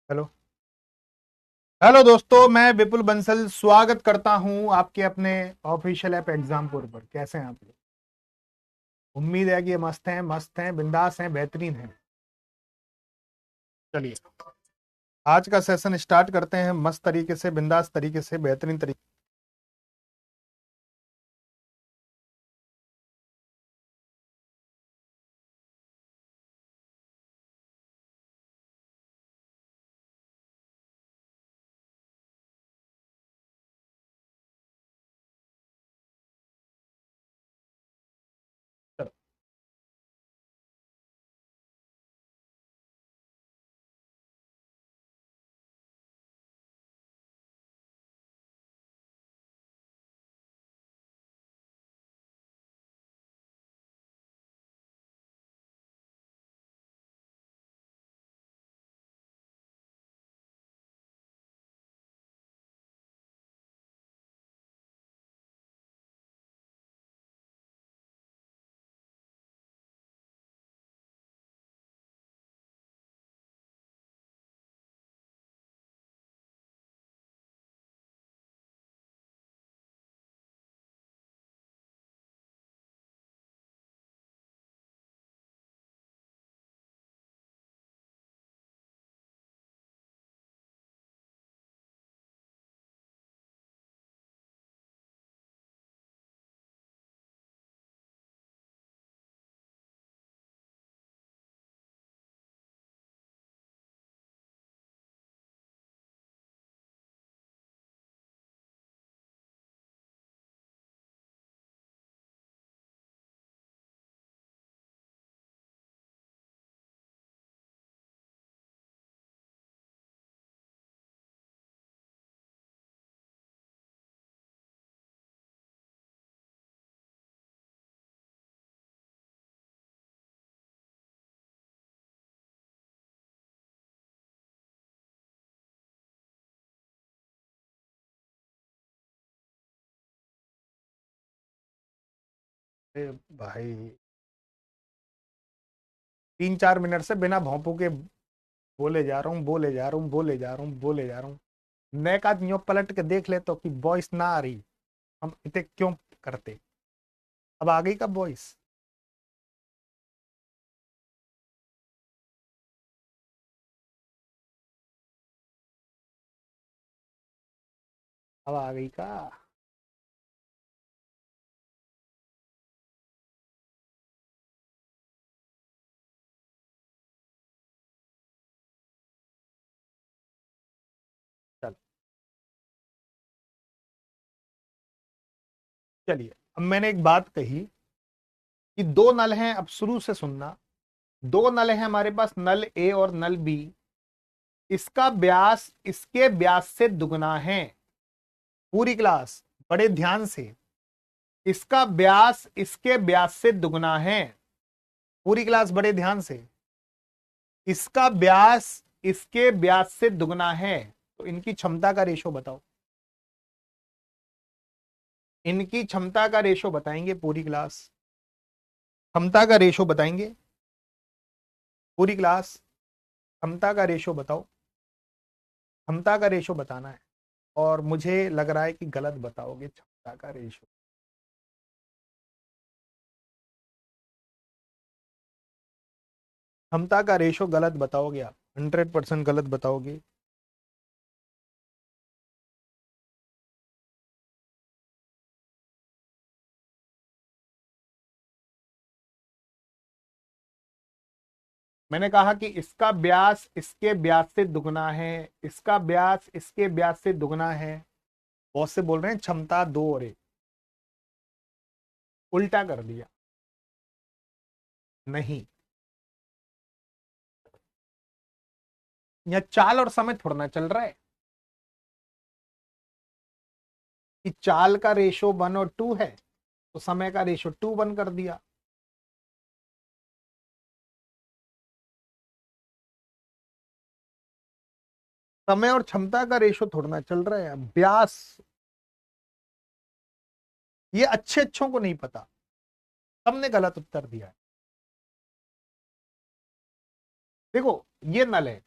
Hello. Hello दोस्तों, मैं विपुल बंसल स्वागत करता हूं आपके अपने ऑफिशियल ऐप एग्जामपुर पर। कैसे हैं आप लोग? उम्मीद है कि ये मस्त हैं, बिंदास हैं, बेहतरीन हैं। चलिए, आज का सेशन स्टार्ट करते हैं मस्त तरीके से, बिंदास तरीके से, बेहतरीन तरीके। चलो। अरे भाई, 3-4 मिनट से बिना भौंपू के बोले जा रहा हूँ, बोले जा रहा हूँ, बोले जा रहा हूँ, बोले जा रहा हूँ। नेक आदमियों पलट के देख ले तो कि वॉइस ना आ रही। हम इतने क्यों करते? अब आ गई कब वॉइस? अब आ गई का? चल। चलिए, अब मैंने एक बात कही कि दो नल हैं। अब शुरू से सुनना। दो नल हैं हमारे पास, नल ए और नल बी। इसका व्यास इसके व्यास से दुगना है। पूरी क्लास बड़े ध्यान से। इसका व्यास इसके व्यास से दुगना है। पूरी क्लास बड़े ध्यान से। इसका व्यास इसके व्यास से दुगना है। तो इनकी क्षमता का रेशो बताओ। इनकी क्षमता का रेशो बताएंगे पूरी क्लास। क्षमता का रेशो बताएंगे पूरी क्लास। क्षमता का रेशो बताओ। क्षमता का रेशो बताना है। और मुझे लग रहा है कि गलत बताओगे क्षमता का रेशो। क्षमता का रेशो गलत बताओगे आप, 100% गलत बताओगे। मैंने कहा कि इसका व्यास इसके व्यास से दुगना है। इसका व्यास इसके व्यास से दुगना है। बहुत से बोल रहे हैं क्षमता दो और एक। उल्टा कर दिया। नहीं, यह चाल और समय थोड़ा ना चल रहा है कि चाल का रेशो 1 और 2 है तो समय का रेशो 2:1 कर दिया। समय और क्षमता का रेशो थोड़ा ना चल रहा है, व्यास। ये अच्छे अच्छों को नहीं पता। सबने गलत उत्तर दिया है। देखो, ये नल है।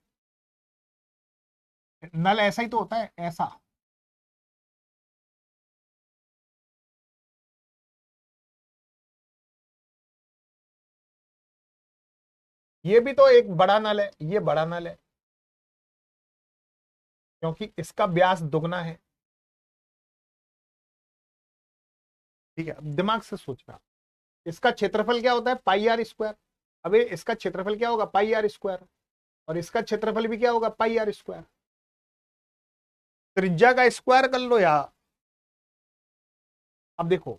नल ऐसा ही तो होता है, ऐसा। ये भी तो एक बड़ा नल है, ये बड़ा नल है क्योंकि इसका व्यास दुगना है। ठीक है, अब दिमाग से सोचना, इसका क्षेत्रफल क्या होता है, पाई आर स्क्वायर। अबे इसका क्षेत्रफल क्या होगा, पाई आर स्क्वायर, और इसका क्षेत्रफल भी क्या होगा, पाई आर स्क्वायर। त्रिज्या का स्क्वायर कर लो यार। अब देखो,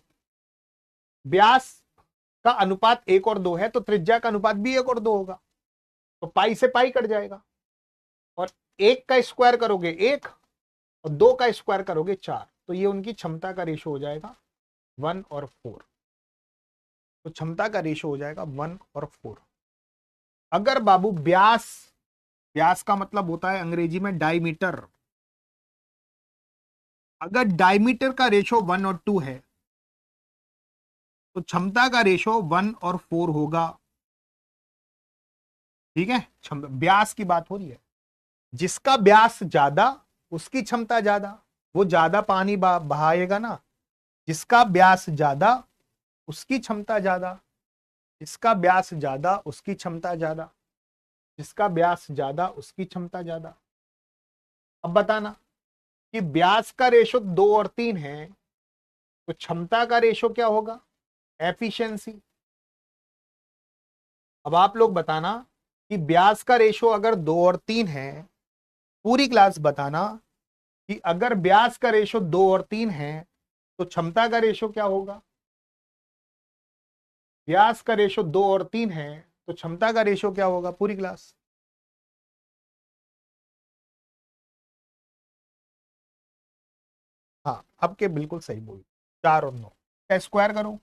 व्यास का अनुपात 1 और 2 है, तो त्रिज्या का अनुपात भी 1 और 2 होगा, तो पाई से पाई कट जाएगा। और 1 का स्क्वायर करोगे 1, और 2 का स्क्वायर करोगे 4, तो ये उनकी क्षमता का रेशो हो जाएगा 1 और 4। तो क्षमता का रेशो हो जाएगा 1 और 4। अगर बाबू व्यास, व्यास का मतलब होता है अंग्रेजी में डायमीटर, अगर डायमीटर का रेशो 1 और 2 है तो क्षमता का रेशो 1 और 4 होगा। ठीक है, व्यास की बात हो रही है। जिसका व्यास ज्यादा उसकी क्षमता ज्यादा, वो ज्यादा पानी बहाएगा ना। जिसका व्यास ज्यादा उसकी क्षमता ज्यादा, जिसका व्यास ज्यादा उसकी क्षमता ज्यादा, जिसका व्यास ज्यादा उसकी क्षमता ज्यादा। अब बताना कि व्यास का रेशो 2 और 3 है, तो क्षमता का रेशो क्या होगा, एफिशिएंसी। अब आप लोग बताना कि व्यास का रेशो अगर 2 और 3 है, पूरी क्लास बताना कि अगर व्यास का रेशो 2 और 3 है तो क्षमता का रेशो क्या होगा। व्यास का रेशो 2 और 3 है तो क्षमता का रेशो क्या होगा, पूरी क्लास। हाँ, अब के बिल्कुल सही बोल। 4 और 9 का स्क्वायर करो,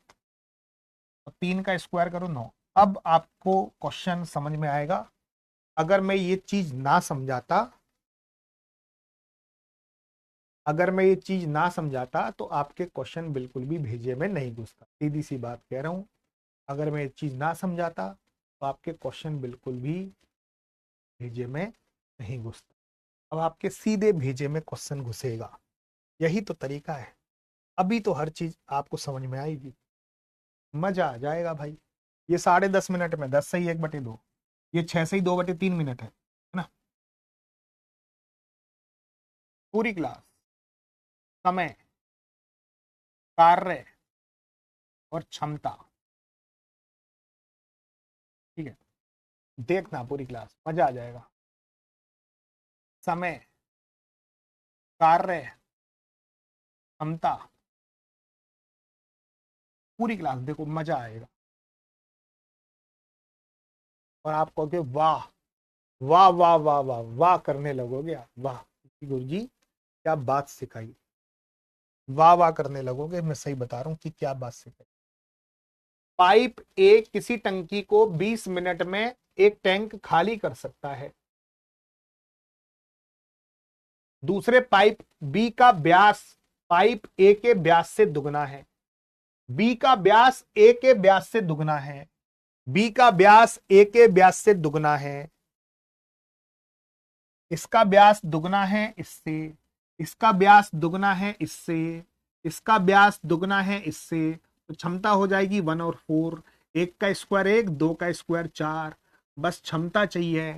और 3 का स्क्वायर करो 9। अब आपको क्वेश्चन समझ में आएगा। अगर मैं ये चीज ना समझाता, अगर मैं ये चीज ना समझाता तो आपके क्वेश्चन बिल्कुल भी भेजे में नहीं घुसता, सीधी सी बात कह रहा हूं। अगर मैं ये चीज ना समझाता तो आपके क्वेश्चन बिल्कुल भी भेजे में नहीं घुसता। अब आपके सीधे भेजे में क्वेश्चन घुसेगा, यही तो तरीका है। अभी तो हर चीज आपको समझ में आएगी, मजा आ जाएगा भाई। ये 10.5 मिनट में 10 सही 1/2, ये 6 सही 2/3 मिनट है ना। पूरी क्लास समय, कार्य और क्षमता। ठीक है, देखना पूरी क्लास, मजा आ जाएगा। समय, कार्य, क्षमता, पूरी क्लास देखो, मजा आएगा। और आप कहोगे वाह वाह वाह वाह वाह वाह करने लगोगे आप, वाह गुरुजी क्या बात सिखाई, वाह वाह करने लगोगे। मैं सही बता रहा हूं कि क्या बात सिखाई। पाइप ए किसी टंकी को 20 मिनट में एक टैंक खाली कर सकता है। दूसरे पाइप बी का व्यास पाइप ए के व्यास से दुगना है। बी का व्यास ए के व्यास से दुगना है। बी का व्यास ए के व्यास से दुगना है। इसका व्यास दुगना है इससे, इसका व्यास दुगना है इससे, इसका व्यास दुगना है इससे। तो क्षमता हो जाएगी 1 और 4। 1 का स्क्वायर 1, 2 का स्क्वायर 4। बस क्षमता चाहिए।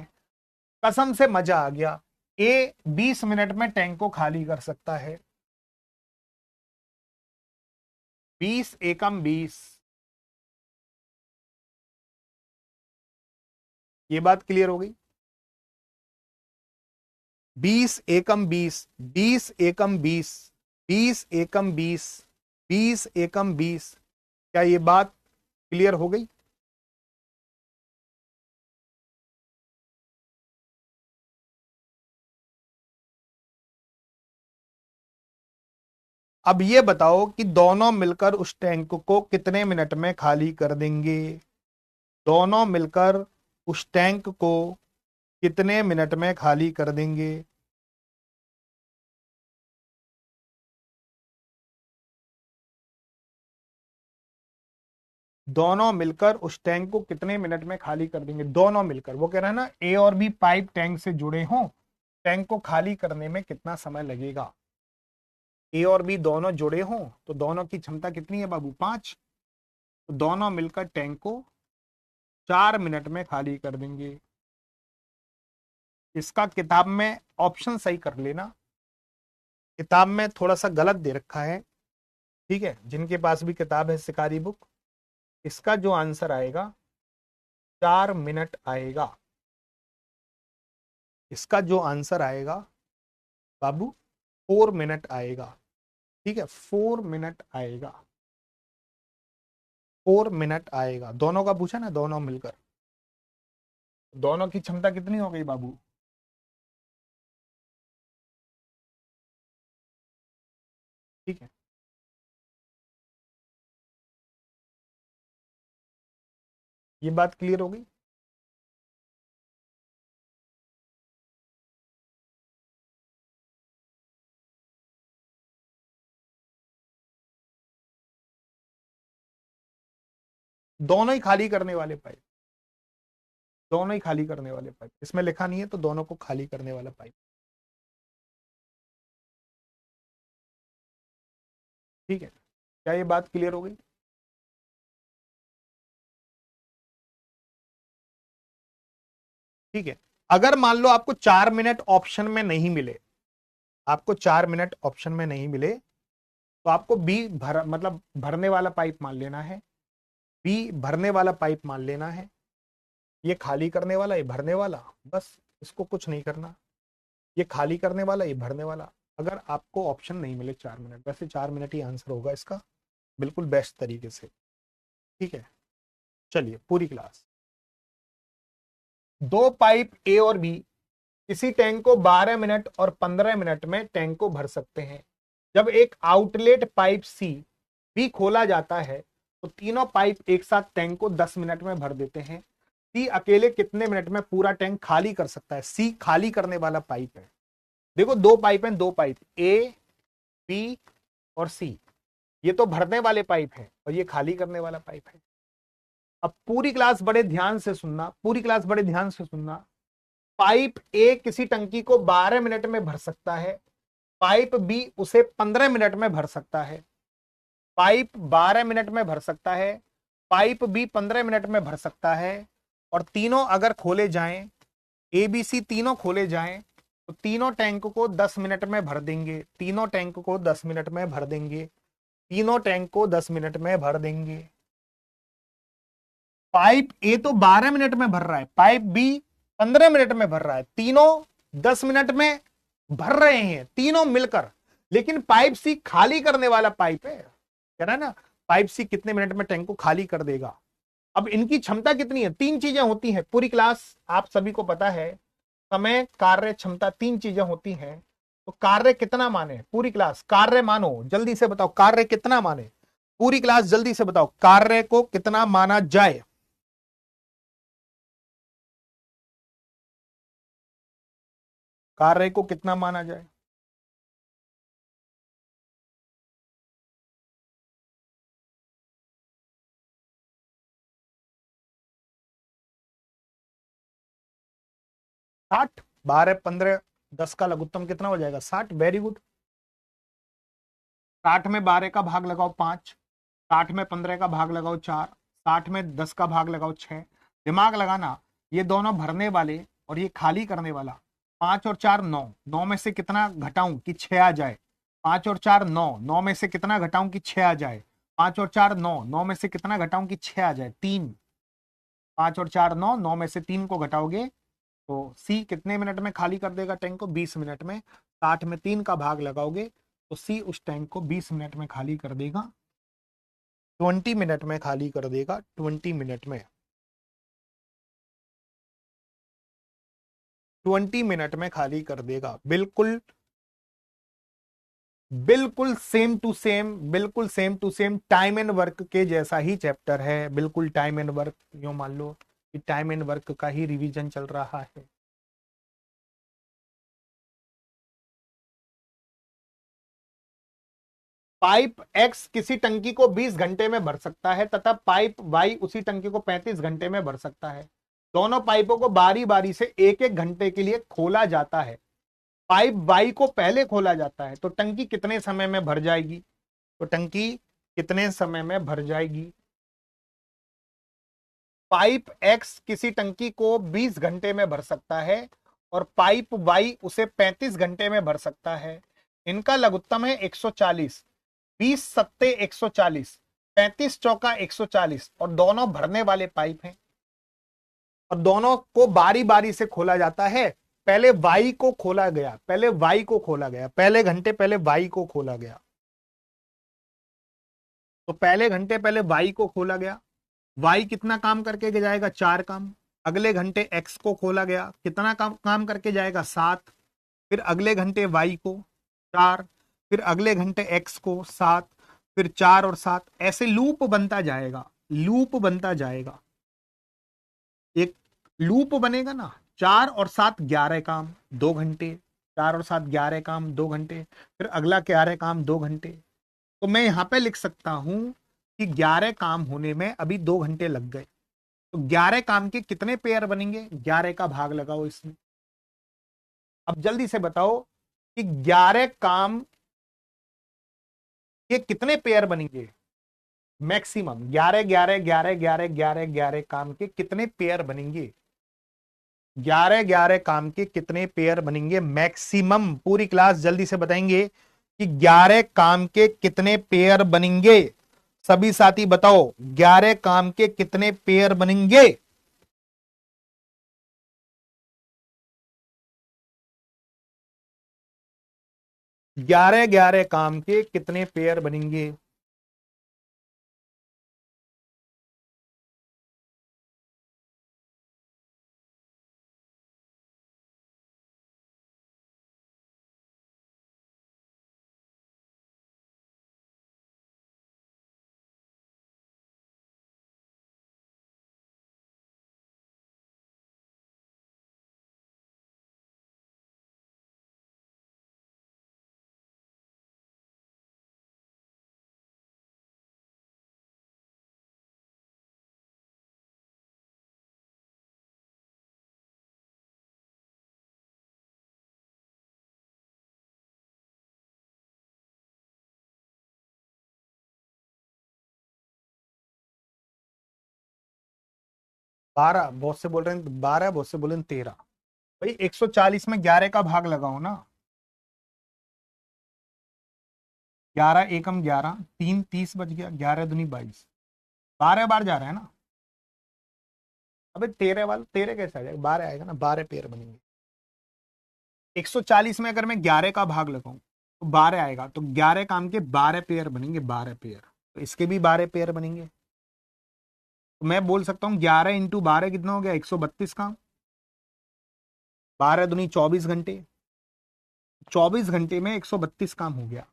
कसम से मजा आ गया। ए 20 मिनट में टैंक को खाली कर सकता है। 20 एकम 20। ये बात क्लियर हो गई। 20 एकम 20, 20 एकम 20, 20 एकम 20, 20 एकम 20। क्या ये बात क्लियर हो गई। अब ये बताओ कि दोनों मिलकर उस टैंक को कितने मिनट में खाली कर देंगे। दोनों मिलकर उस टैंक को कितने मिनट में खाली कर देंगे। दोनों मिलकर उस टैंक को कितने मिनट में खाली कर देंगे। दोनों मिलकर, वो कह रहा है ना ए और बी पाइप टैंक से जुड़े हों, टैंक को खाली करने में कितना समय लगेगा। ए और बी दोनों जुड़े हों तो दोनों की क्षमता कितनी है बाबू, 5। तो दोनों मिलकर टैंक को 4 मिनट में खाली कर देंगे। इसका किताब में ऑप्शन सही कर लेना, किताब में थोड़ा सा गलत दे रखा है, ठीक है। जिनके पास भी किताब है शिकारी बुक, इसका जो आंसर आएगा 4 मिनट आएगा। इसका जो आंसर आएगा बाबू 4 मिनट आएगा, ठीक है, 4 मिनट आएगा, 4 मिनट आएगा। दोनों का पूछा ना, दोनों मिलकर, दोनों की क्षमता कितनी हो गई बाबू, ठीक है। ये बात क्लियर हो गई। दोनों ही खाली करने वाले पाइप, दोनों ही खाली करने वाले पाइप, इसमें लिखा नहीं है तो दोनों को खाली करने वाला पाइप, ठीक है। क्या ये बात क्लियर हो गई। ठीक है। अगर मान लो आपको 4 मिनट ऑप्शन में नहीं मिले, आपको 4 मिनट ऑप्शन में नहीं मिले, तो आपको बी मतलब भरने वाला पाइप मान लेना है, बी भरने वाला पाइप मान लेना है। ये खाली करने वाला, ये भरने वाला, बस इसको कुछ नहीं करना। ये खाली करने वाला, ये भरने वाला। अगर आपको ऑप्शन नहीं मिले 4 मिनट, वैसे 4 मिनट ही आंसर होगा इसका, बिल्कुल बेस्ट तरीके से, ठीक है। चलिए पूरी क्लास। दो पाइप ए और बी किसी टैंक को 12 मिनट और 15 मिनट में टैंक को भर सकते हैं। जब एक आउटलेट पाइप सी भी खोला जाता है तो तीनों पाइप एक साथ टैंक को 10 मिनट में भर देते हैं। सी अकेले कितने मिनट में पूरा टैंक खाली कर सकता है। सी खाली करने वाला पाइप है। देखो दो पाइप हैं, दो पाइप ए बी और सी, ये तो भरने वाले पाइप है और ये खाली करने वाला पाइप है। अब पूरी क्लास बड़े ध्यान से सुनना, पूरी क्लास बड़े ध्यान से सुनना। पाइप ए किसी टंकी को 12 मिनट में भर सकता है, पाइप बी उसे 15 मिनट में भर सकता है। पाइप 12 मिनट में भर सकता है, पाइप बी 15 मिनट में भर सकता है। और तीनों अगर खोले जाएं, ए बी सी तीनों खोले जाएं, तो तीनों टैंक को 10 मिनट में भर देंगे। तीनों टैंक को 10 मिनट में भर देंगे। तीनों टैंक को 10 मिनट में भर देंगे। पाइप ए तो 12 मिनट में भर रहा है, पाइप बी 15 मिनट में भर रहा है, तीनों 10 मिनट में भर रहे हैं तीनों मिलकर। लेकिन पाइप सी खाली करने वाला पाइप है, कह रहा है ना, पाइप सी कितने मिनट में टैंक को खाली कर देगा। अब इनकी क्षमता कितनी है, तीन चीजें होती हैं पूरी क्लास, आप सभी को पता है। समय, कार्य, क्षमता, तीन चीजें होती हैं। तो कार्य कितना माने पूरी क्लास, कार्य मानो, जल्दी से बताओ कार्य कितना माने पूरी क्लास, जल्दी से बताओ कार्य को कितना माना जाए। कार्य को कितना माना जाए। साठ, 12 15 10 का लघुत्तम कितना हो जाएगा, 60। Very good. 60 में 12 का भाग लगाओ 5, 60 में 15 का भाग लगाओ 4, 60 में 10 का भाग लगाओ 6। दिमाग लगाना, ये दोनों भरने वाले और ये खाली करने वाला। 5 और 4 9, 9 में से कितना घटाऊं कि 6 आ जाए। 5 और 4 9, 9 में से कितना घटाऊं कि 6 आ जाए। 5 और 4 9, 9 में से कितना घटाऊं कि 6 आ जाए, 3। 5 और 4 9, 9 में से 3 को घटाओगे तो सी कितने मिनट में खाली कर देगा टैंक को, 20 मिनट में। 60 में 3 का भाग लगाओगे तो सी उस टैंक को 20 मिनट में खाली कर देगा, 20 मिनट में खाली कर देगा, 20 मिनट में, 20 मिनट में खाली कर देगा। बिल्कुल बिल्कुल सेम टू सेम, बिल्कुल same to same time and work के जैसा ही चैप्टर है। बिल्कुल टाइम एंड वर्क, यूं मान लो कि टाइम एंड वर्क का ही रिवीजन चल रहा है। पाइप एक्स किसी टंकी को 20 घंटे में भर सकता है तथा पाइप वाई उसी टंकी को 35 घंटे में भर सकता है। दोनों पाइपों को बारी बारी से एक एक घंटे के लिए खोला जाता है। पाइप वाई को पहले खोला जाता है, तो टंकी कितने समय में भर जाएगी? तो टंकी कितने समय में भर जाएगी? पाइप एक्स किसी टंकी को 20 घंटे में भर सकता है और पाइप वाई उसे 35 घंटे में भर सकता है। इनका लघुत्तम है 140। 20 सत्ते 140, 35 चौका 140, और दोनों भरने वाले पाइप हैं और दोनों को बारी बारी से खोला जाता है। पहले वाई को खोला गया, पहले वाई को खोला गया, पहले घंटे पहले वाई को खोला गया। तो पहले घंटे पहले वाई को खोला गया। वाई कितना काम करके जाएगा? 4 काम। अगले घंटे एक्स को खोला गया, कितना काम करके जाएगा? 7। फिर अगले घंटे वाई को 4, फिर अगले घंटे एक्स को 7, फिर 4 और 7, ऐसे लूप बनता जाएगा, लूप बनता जाएगा। एक लूप बनेगा ना। 4 और 7 11 काम 2 घंटे, 4 और 7 11 काम 2 घंटे, फिर अगला 11 काम 2 घंटे। तो मैं यहां पे लिख सकता हूं कि 11 काम होने में अभी 2 घंटे लग गए। तो 11 काम के कितने पेयर बनेंगे? 11 का भाग लगाओ इसमें। अब जल्दी से बताओ कि 11 काम के कितने पेयर बनेंगे? मैक्सिमम 11 11 11 11 11 11 काम के कितने पेयर बनेंगे? 11 11 काम के कितने पेयर बनेंगे मैक्सिमम? पूरी क्लास जल्दी से बताएंगे कि 11 काम के कितने पेयर बनेंगे। सभी साथी बताओ 11 काम के कितने पेयर बनेंगे? 11 11 काम के कितने पेयर बनेंगे? बारह बहुत से बोल रहे हैं, 12 बहुत से बोल रहे हैं 13। भाई 140 में 11 का भाग लगाओ ना। 11 एकम 11, 3 30 बच गया, 11 दूनी 22, 12 बार जा रहा है ना। अबे 13 वाला 13 कैसे आ जाएगा? 12 आएगा ना, 12 पेयर बनेंगे। 140 में अगर मैं 11 का भाग लगाऊं तो 12 आएगा, तो 11 काम के 12 पेयर बनेंगे, 12 पेयर। तो इसके भी 12 पेयर बनेंगे। तो मैं बोल सकता हूँ 11 इंटू 12 कितना हो गया? 132 काम। 12 दूनी 24 घंटे, 24 घंटे में 132 काम हो गया।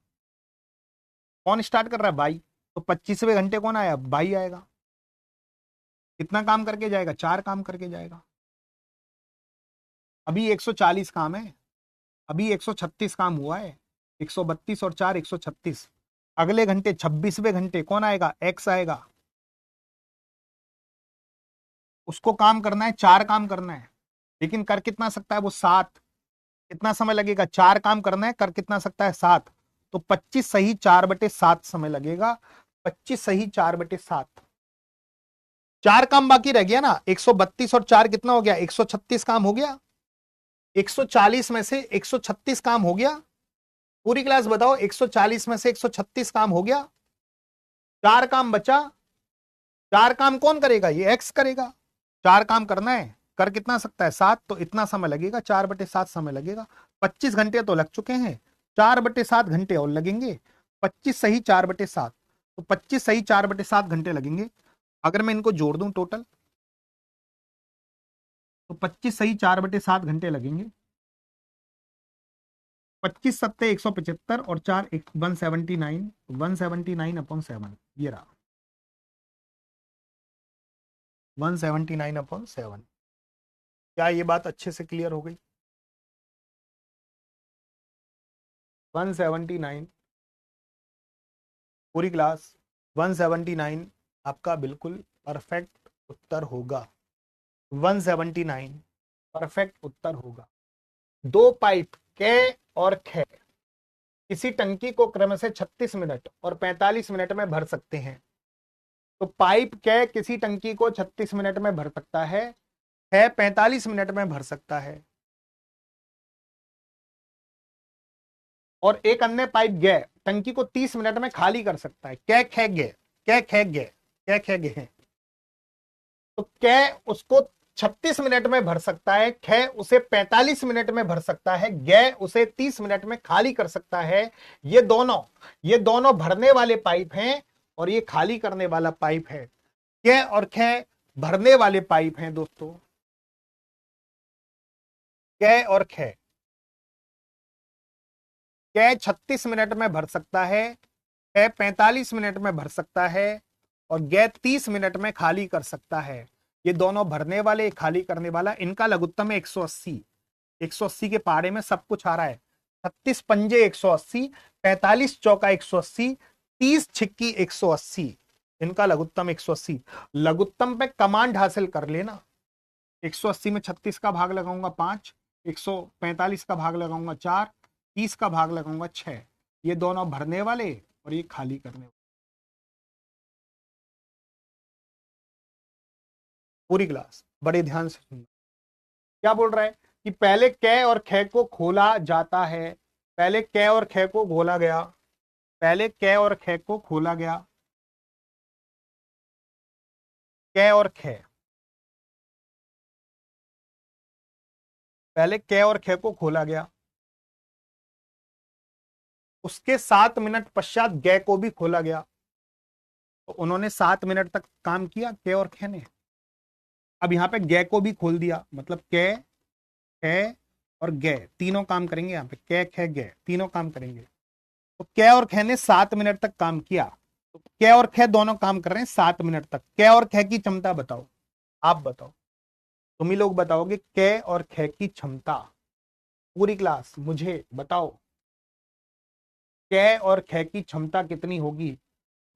कौन स्टार्ट कर रहा है? भाई। तो 25वें घंटे कौन आया? भाई आएगा। कितना काम करके जाएगा? 4 काम करके जाएगा। अभी 140 काम है, अभी 136 काम हुआ है। 132 और 4 136। अगले घंटे 26वें घंटे कौन आएगा? एक्स आएगा। उसको काम करना है, 4 काम करना है, लेकिन कर कितना सकता है वो? 7। कितना समय लगेगा? 4 काम करना है, कर कितना सकता है? 7। तो 25 सही 4/7 समय लगेगा। 25 सही 4/7। 4 काम बाकी रह गया ना। 132 और 4 कितना हो गया? 136 काम हो गया। 140 में से 136 काम हो गया। पूरी क्लास बताओ 140 में से 136 काम हो गया। 4 काम बचा। 4 काम कौन करेगा? ये एक्स करेगा। 4 काम करना है, कर कितना सकता है? 7। तो इतना समय लगेगा, 4/7 समय लगेगा। 25 घंटे तो लग चुके हैं, 4/7 घंटे और लगेंगे। 25 सही 4/7, तो 25 सही 4/7 घंटे लगेंगे। अगर मैं इनको जोड़ दूं टोटल, तो 25 सही 4/7 घंटे लगेंगे। 25 सत्ते 175 और 4 179, 179/7 ये रहा। 179/7। क्या ये बात अच्छे से क्लियर हो गई? 179 पूरी क्लास, 179 आपका बिल्कुल परफेक्ट उत्तर होगा। 179 परफेक्ट उत्तर होगा। 2 पाइप कै और खे किसी टंकी को क्रम से 36 मिनट और 45 मिनट में भर सकते हैं। तो पाइप कै किसी टंकी को 36 मिनट में भर सकता है, खे 45 मिनट में भर सकता है। और एक अन्य पाइप गै टंकी को 30 मिनट में खाली कर सकता है। कै खे गै, कै खे गै, कै खे गै। तो कै उसको 36 मिनट में भर सकता है, खे उसे 45 मिनट में भर सकता है, गै उसे 30 मिनट में खाली कर सकता है। ये दोनों भरने वाले पाइप हैं और ये खाली करने वाला पाइप है। कै और खे भरने वाले पाइप हैं दोस्तों। कै और खे, कै 36 मिनट में भर सकता है, कै 45 मिनट में भर सकता है और गै 30 मिनट में खाली कर सकता है। ये दोनों भरने वाले, खाली करने वाला, इनका लघुत्तम है 180। 180 के पारे में सब कुछ आ रहा है। 36 पंजे 180, 45 चौका 180, 30 छिक्की 180, इनका लघुत्तम 180। लघुत्तम पे कमांड हासिल कर लेना। 180 में 36 का भाग लगाऊंगा 5, 145 का भाग लगाऊंगा 4, 30 का भाग लगाऊंगा 6। ये दोनों भरने वाले और ये खाली करने वाले। पूरी क्लास बड़े ध्यान से सुनना। क्या बोल रहा है कि पहले कै और खे को खोला जाता है। पहले कै और खे को खोला गया, पहले कै और खे को खोला गया। कै और खे, पहले कै और खे को खोला गया, उसके 7 मिनट पश्चात गै को भी खोला गया। तो उन्होंने 7 मिनट तक काम किया कै और खे ने। अब यहां पे गै को भी खोल दिया, मतलब कै, खे और गै तीनों काम करेंगे। यहां पे कै खे गै तीनों काम करेंगे। तो कै और खे ने 7 मिनट तक काम किया। तो कै और खे दोनों काम कर रहे हैं 7 मिनट तक। कै और खे की क्षमता बताओ, आप बताओ, तुम ही लोग बताओगे कै और खे की क्षमता। पूरी क्लास मुझे बताओ कै और खे की क्षमता कितनी होगी।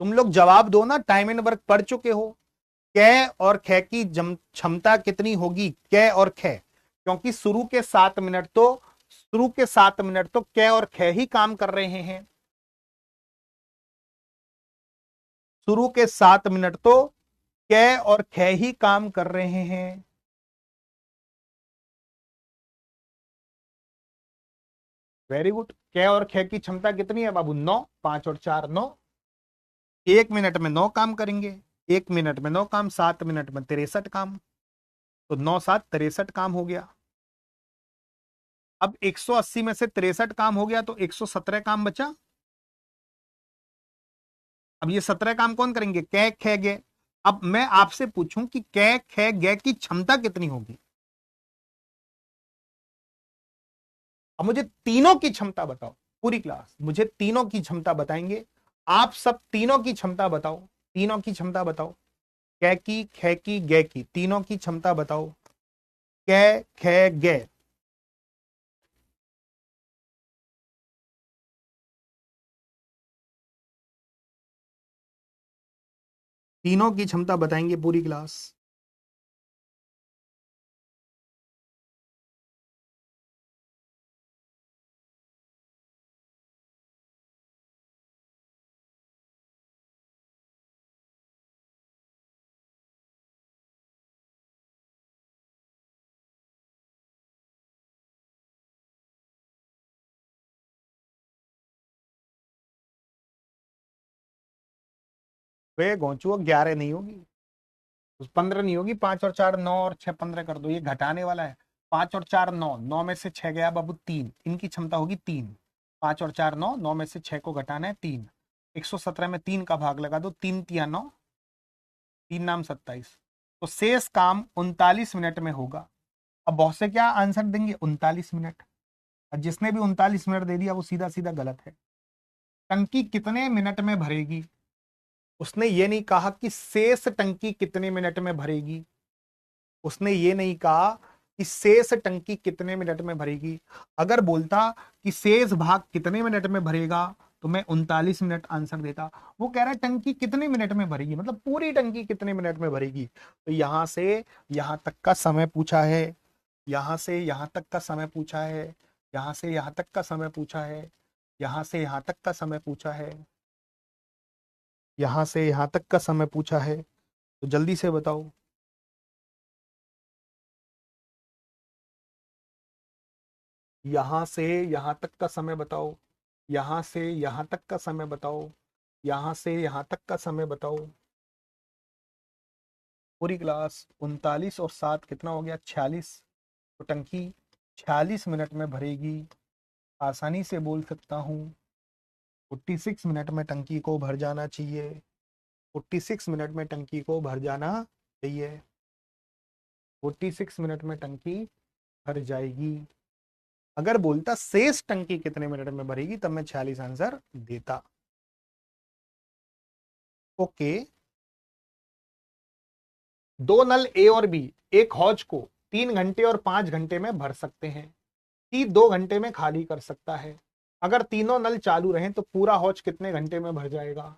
तुम लोग जवाब दो ना, टाइम एंड वर्क पढ़ चुके हो। कै और खे की क्षमता कितनी होगी, कै और खे, क्योंकि शुरू के 7 मिनट तो कै और खे ही काम कर रहे हैं। शुरू के 7 मिनट तो कै और खे ही काम कर रहे हैं। Very good. कै और खे की क्षमता कितनी है बाबू, 9। 5 और 4 9। 1 मिनट में 9 काम करेंगे, 1 मिनट में 9 काम, 7 मिनट में 63 काम। तो 9 7 63 काम हो गया। अब 180 में से 63 काम हो गया तो 117 काम बचा। अब ये 17 काम कौन करेंगे, कै खे गे। अब मैं आपसे पूछूं कि कै खे गे की क्षमता कितनी होगी। अब मुझे तीनों की क्षमता बताओ। पूरी क्लास मुझे तीनों की क्षमता बताएंगे। आप सब तीनों की क्षमता बताओ, तीनों की क्षमता बताओ। कै की, खे की, गे की, तीनों की क्षमता बताओ। कै खे गे, तीनों की क्षमता बताएंगे पूरी क्लास। वे गोचुओ 11 नहीं होगी, 15 नहीं होगी। 5 और 4 9 और 6 15 कर दो, ये घटाने वाला है। 5 और 4 9, 9 में से 6 गया बाबू 3, इनकी क्षमता होगी 3। 5 और 4 9, 9 में से 6 को घटाना है 3। 117 में 3 का भाग लगा दो, 3 तिया 9, 3 नाम 27। तो शेष काम 39 मिनट में होगा। अब बहुत से क्या आंसर देंगे, 39 मिनट। और जिसने भी 39 मिनट दे दिया वो सीधा सीधा गलत है। टंकी कितने मिनट में भरेगी, उसने ये नहीं कहा कि शेष टंकी कितने मिनट में भरेगी। उसने ये नहीं कहा कि शेष टंकी कितने मिनट में भरेगी। अगर बोलता कि शेष भाग कितने मिनट में भरेगा तो मैं 39 मिनट आंसर देता। वो कह रहा है टंकी कितने मिनट में भरेगी, मतलब पूरी टंकी कितने मिनट में भरेगी। तो यहां से यहां तक का समय पूछा है, यहां से यहां तक का समय पूछा है, यहां से यहां तक का समय पूछा है, यहां से यहां तक का समय पूछा है, यहां से यहां तक का समय पूछा है, तो जल्दी से बताओ। यहां से यहां तक का समय बताओ, यहां से यहां तक का समय बताओ, यहां से यहां तक का समय बताओ। पूरी क्लास 39 और 7 कितना हो गया, 46। तो टंकी 46 मिनट में भरेगी, आसानी से बोल सकता हूँ 46 मिनट में टंकी को भर जाना चाहिए, 46 मिनट में टंकी को भर जाना चाहिए, 46 मिनट में टंकी भर जाएगी। अगर बोलता शेष टंकी कितने मिनट में भरेगी तब मैं 46 आंसर देता। ओके, दो नल ए और बी एक हौज को 3 घंटे और 5 घंटे में भर सकते हैं, सी 2 घंटे में खाली कर सकता है। अगर तीनों नल चालू रहें तो पूरा हौज कितने घंटे में भर जाएगा?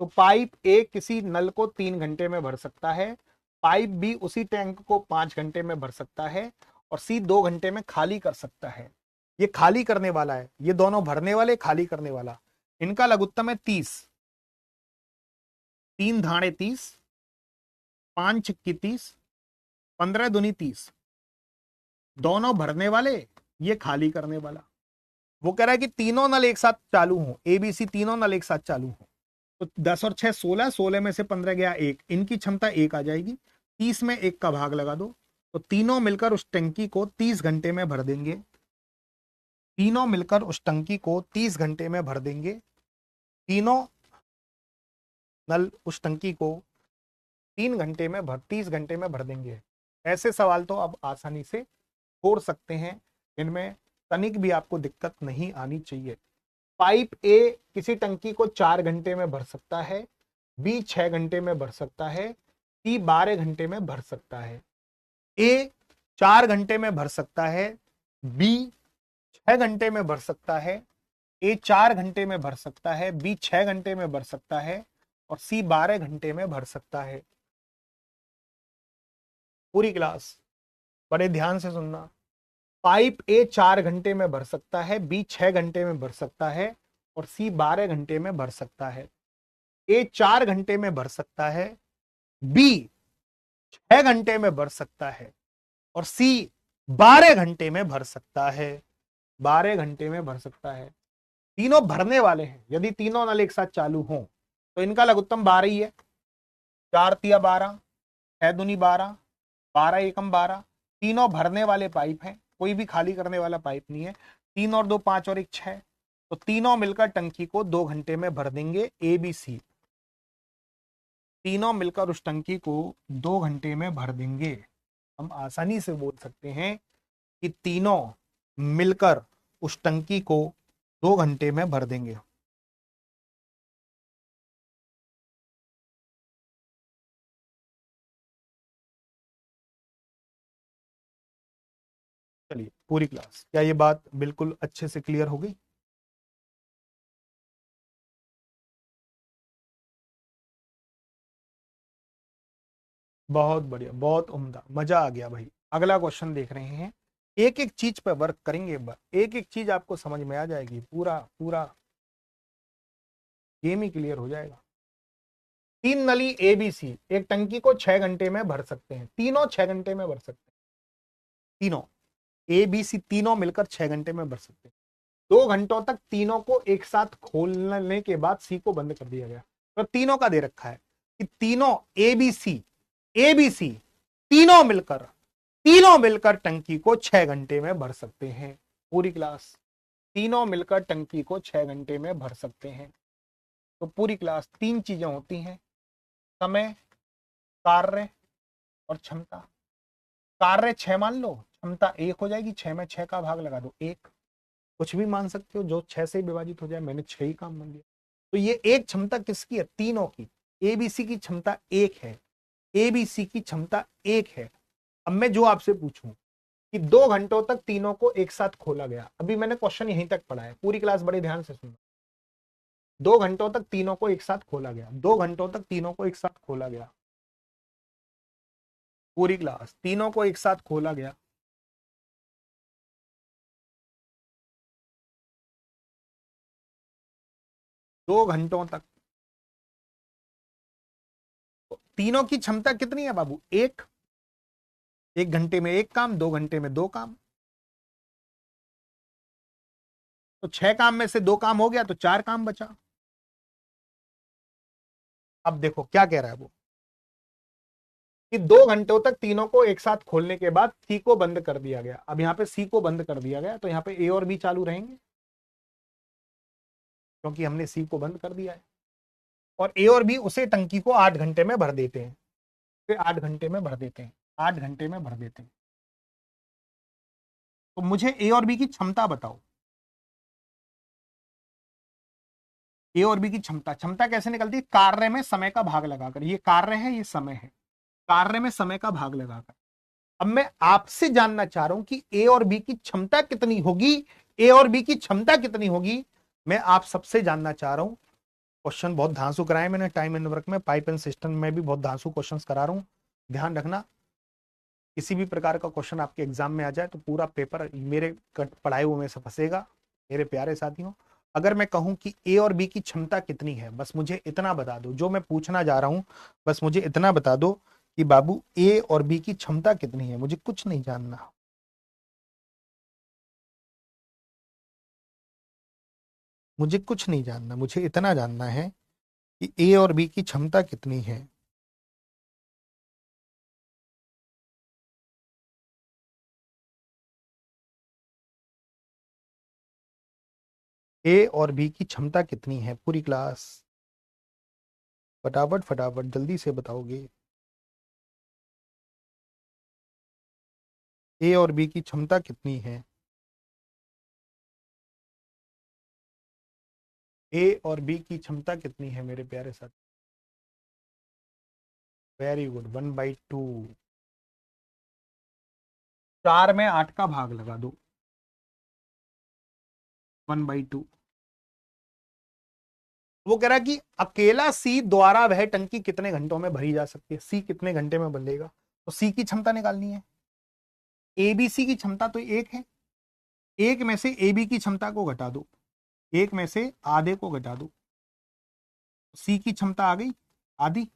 तो पाइप ए किसी नल को 3 घंटे में भर सकता है, पाइप बी उसी टैंक को 5 घंटे में भर सकता है, और सी 2 घंटे में खाली कर सकता है। ये खाली करने वाला है, ये दोनों भरने वाले, खाली करने वाला। इनका लघुत्तम है 30, 3 धाड़े 30, 5 छक्की 30, 15 दूनी 30। दोनों भरने वाले, ये खाली करने वाला। वो कह रहा है कि तीनों नल एक साथ चालू हो, ए बी सी तीनों नल एक साथ चालू हो। तो 10 और 6 16, 16 में से 15 गया 1, इनकी क्षमता 1 आ जाएगी। 30 में 1 का भाग लगा दो, तो तीनों मिलकर उस टंकी को 30 घंटे में भर देंगे। तीनों मिलकर उस टंकी को 30 घंटे में भर देंगे। तीनों नल उस टंकी को 30 घंटे में भर देंगे। ऐसे सवाल तो आप आसानी से छोड़ सकते हैं, इनमें तनिक भी आपको दिक्कत नहीं आनी चाहिए। पाइप ए किसी टंकी को 4 घंटे में भर सकता है, बी 6 घंटे में भर सकता है, सी 12 घंटे में भर सकता है। ए 4 घंटे में भर सकता है, बी 6 घंटे में भर सकता है, ए 4 घंटे में भर सकता है, बी 6 घंटे में भर सकता है, और सी 12 घंटे में भर सकता है। पूरी क्लास बड़े ध्यान से सुनना। पाइप ए 4 घंटे में भर सकता है, बी 6 घंटे में भर सकता है, और सी 12 घंटे में भर सकता है। ए 4 घंटे में भर सकता है, बी 6 घंटे में भर सकता है, और सी 12 घंटे में भर सकता है। 12 घंटे में भर सकता है। तीनों भरने वाले हैं, यदि तीनों नल एक साथ चालू हों तो इनका लघुत्तम 12 ही है। 4 तिया 12, 6 दूनी 12, 12 एकम 12। तीनों भरने वाले पाइप हैं, कोई भी खाली करने वाला पाइप नहीं है। 3 और 2 5 और 1 6, तो तीनों मिलकर टंकी को 2 घंटे में भर देंगे, ए बी सी। तीनों मिलकर उस टंकी को 2 घंटे में भर देंगे। हम आसानी से बोल सकते हैं कि तीनों मिलकर उस टंकी को 2 घंटे में भर देंगे। चलिए पूरी क्लास, क्या ये बात बिल्कुल अच्छे से क्लियर हो गई? बहुत बढ़िया, बहुत उम्दा, मजा आ गया भाई। अगला क्वेश्चन देख रहे हैं, एक एक चीज पर वर्क करेंगे, एक एक चीज आपको समझ में आ जाएगी, पूरा पूरा गेम ही क्लियर हो जाएगा। तीन नली ए बी सी एक टंकी को 6 घंटे में भर सकते हैं, तीनों 6 घंटे में भर सकते हैं। तीनों ए बी सी तीनों मिलकर 6 घंटे में भर सकते हैं। 2 घंटों तक तीनों को एक साथ खोलने के बाद सी को बंद कर दिया गया। तो तीनों का दे रखा है कि तीनों ए बी सी तीनों मिलकर टंकी को 6 घंटे में भर सकते हैं। पूरी क्लास तीनों मिलकर टंकी को 6 घंटे में भर सकते हैं। तो पूरी क्लास 3 चीजें होती हैं, समय, कार्य और क्षमता। कार्य 6 मान लो, क्षमता 1 हो जाएगी, 6 में 6 का भाग लगा दो 1। कुछ भी मान सकते हो जो 6 से विभाजित हो जाए, मैंने 6 ही काम मान लिया। तो ये एक क्षमता किसकी है? तीनों की। एबीसी की क्षमता 1 है, एबीसी की क्षमता 1 है। अब मैं जो आपसे पूछूं कि 2 घंटों तक तीनों को एक साथ खोला गया, अभी मैंने क्वेश्चन यहीं तक पढ़ा है, पूरी क्लास बड़े ध्यान से सुनना। 2 घंटों तक तीनों को एक साथ खोला गया, 2 घंटों तक तीनों को एक साथ खोला गया, पूरी क्लास तीनों को एक साथ खोला गया। 2 घंटों तक। तो तीनों की क्षमता कितनी है बाबू? 1 घंटे में 1 काम, 2 घंटे में 2 काम। तो 6 काम में से 2 काम हो गया तो 4 काम बचा। अब देखो क्या कह रहा है वो, कि 2 घंटों तक तीनों को एक साथ खोलने के बाद सी को बंद कर दिया गया। अब यहां पे सी को बंद कर दिया गया तो यहां पे ए और बी चालू रहेंगे, क्योंकि हमने सी को बंद कर दिया है। और ए और बी उसे टंकी को 8 घंटे में भर देते हैं, फिर 8 घंटे में भर देते हैं, 8 घंटे में भर देते हैं। तो मुझे ए और बी की क्षमता बताओ। ए और बी की क्षमता, क्षमता कैसे निकलती है? कार्य में समय का भाग लगाकर। ये कार्य है, ये समय है, कार्य में समय का भाग लगाकर। अब मैं आपसे जानना चाह रहा हूं कि ए और बी की क्षमता कितनी होगी, ए और बी की क्षमता कितनी होगी, मैं आप सबसे जानना चाह रहा हूं। क्वेश्चन बहुत धांसू कराए मैंने टाइम एंड वर्क में, पाइप एंड सिस्टम में भी बहुत धांसू क्वेश्चंस करा रहा हूं। ध्यान रखना, किसी भी प्रकार का क्वेश्चन आपके एग्जाम में आ जाए तो पूरा पेपर मेरे पढ़ाए हुए में से फंसेगा। मेरे प्यारे साथियों, अगर मैं कहूं कि ए और बी की क्षमता कितनी है, बस मुझे इतना बता दो। जो मैं पूछना जा रहा हूं बस मुझे इतना बता दो कि बाबू ए और बी की क्षमता कितनी है, मुझे कुछ नहीं जानना। मुझे कुछ नहीं जानना, मुझे इतना जानना है कि ए और बी की क्षमता कितनी है। ए और बी की क्षमता कितनी है पूरी क्लास? फटाफट फटाफट जल्दी से बताओगे। ए और बी की क्षमता कितनी है? ए और बी की क्षमता कितनी है मेरे प्यारे साथ? Very good, 1/2। 4 में 8 का भाग लगा दो, 1/2। वो कह रहा है कि अकेला सी द्वारा वह टंकी कितने घंटों में भरी जा सकती है, सी कितने घंटे में बनेगा, तो सी की क्षमता निकालनी है। एबीसी की क्षमता तो 1 है, 1 में से ए बी की क्षमता को घटा दो, 1 में से आधे को घटा दो, सी की क्षमता आ गई आधी।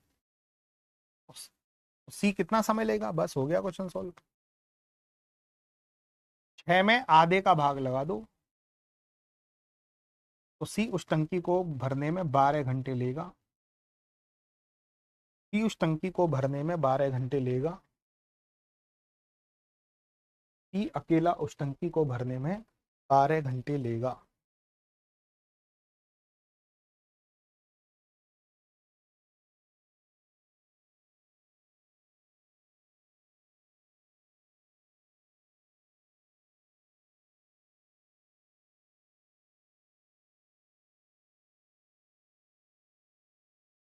सी कितना समय लेगा? बस हो गया क्वेश्चन सॉल्व। 6 में आधे का भाग लगा दो, तो सी उस टंकी को भरने में 12 घंटे लेगा। सी उस टंकी को भरने में 12 घंटे लेगा। सी अकेला उस टंकी को भरने में 12 घंटे लेगा।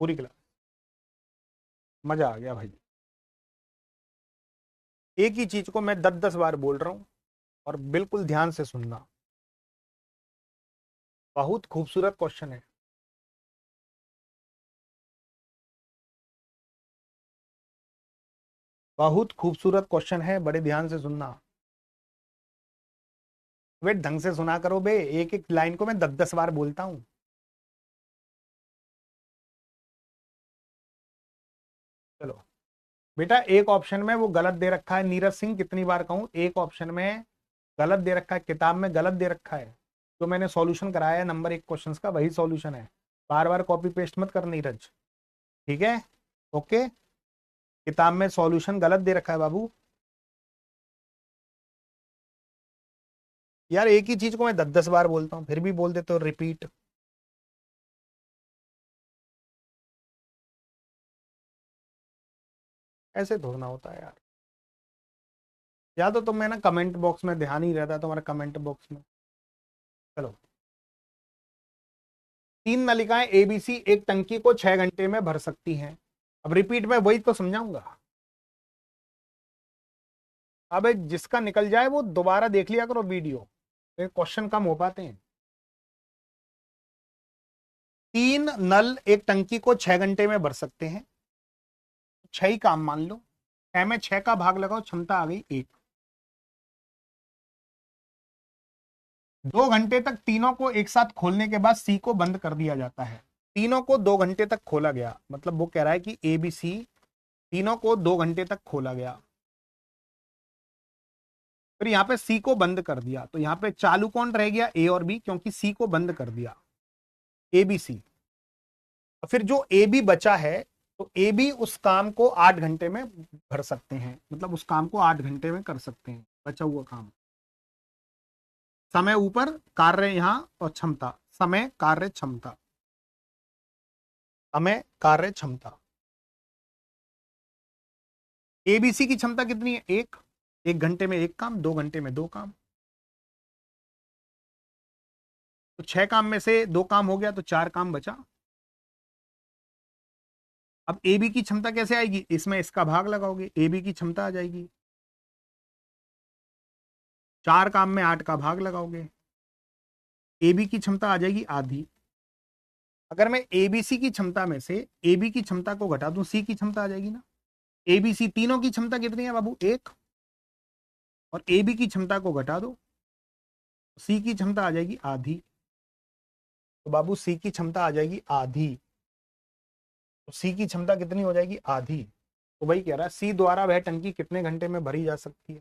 पूरी क्लास मजा आ गया भाई। एक ही चीज को मैं 10-10 बार बोल रहा हूं और बिल्कुल ध्यान से सुनना। बहुत खूबसूरत क्वेश्चन है। बहुत खूबसूरत क्वेश्चन है, बड़े ध्यान से सुनना। वे ढंग से सुना करो बे, एक एक लाइन को मैं 10-10 बार बोलता हूं। चलो बेटा, एक ऑप्शन में वो गलत दे रखा है, नीरज सिंह कितनी बार कहूं, एक ऑप्शन में गलत दे रखा है, किताब में गलत दे रखा है। जो मैंने सॉल्यूशन कराया है नंबर 1 क्वेश्चन का वही सॉल्यूशन है। बार बार कॉपी पेस्ट मत कर नीरज, ठीक है? ओके, किताब में सॉल्यूशन गलत दे रखा है बाबू। यार एक ही चीज को मैं 10-10 बार बोलता हूँ फिर भी बोल देते हो रिपीट। ऐसे थोड़ा ना होता है यार। या तो तुम मैं ना कमेंट बॉक्स में ध्यान ही रहता है तुम्हारा, कमेंट बॉक्स में। चलो, 3 नलिकाएं एबीसी एक टंकी को 6 घंटे में भर सकती हैं। अब रिपीट में वही तो समझाऊंगा। अब जिसका निकल जाए वो दोबारा देख लिया करो वीडियो, क्वेश्चन कम हो पाते हैं। 3 नल एक टंकी को 6 घंटे में भर सकते हैं, 6 ही काम मान लो। 6 में 6 का भाग लगाओ, क्षमता आ गई 1। 2 घंटे तक तीनों को एक साथ खोलने के बाद सी को बंद कर दिया जाता है। तीनों को 2 घंटे तक खोला गया, मतलब वो कह रहा है कि ए बी सी तीनों को 2 घंटे तक खोला गया, फिर यहां पे सी को बंद कर दिया, तो यहां पे चालू कौन रह गया, ए और बी, क्योंकि सी को बंद कर दिया, ए बी सी। फिर जो ए बी बचा है, तो ए बी उस काम को 8 घंटे में भर सकते हैं, मतलब उस काम को 8 घंटे में कर सकते हैं, बचा हुआ काम। समय ऊपर, कार्य यहां, और क्षमता, समय कार्य क्षमता, समय कार्य क्षमता। एबीसी की क्षमता कितनी है, एक घंटे में एक काम, 2 घंटे में 2 काम, तो 6 काम में से 2 काम हो गया, तो 4 काम बचा। अब ए बी की क्षमता कैसे आएगी, इसमें इसका भाग लगाओगे, ए बी की क्षमता आ जाएगी, 4 काम में 8 का भाग लगाओगे, ए बी की क्षमता आ जाएगी आधी। अगर मैं एबीसी की क्षमता में से ए बी की क्षमता को घटा दूं, सी की क्षमता आ जाएगी ना। ए बी सी तीनों की क्षमता कितनी है बाबू, एक, और ए बी की क्षमता को घटा दो, सी की क्षमता आ जाएगी आधी, तो बाबू सी की क्षमता आ जाएगी आधी, तो सी की क्षमता कितनी हो जाएगी, आधी। तो वही कह रहा है सी द्वारा वह टंकी कितने घंटे में भरी जा सकती है,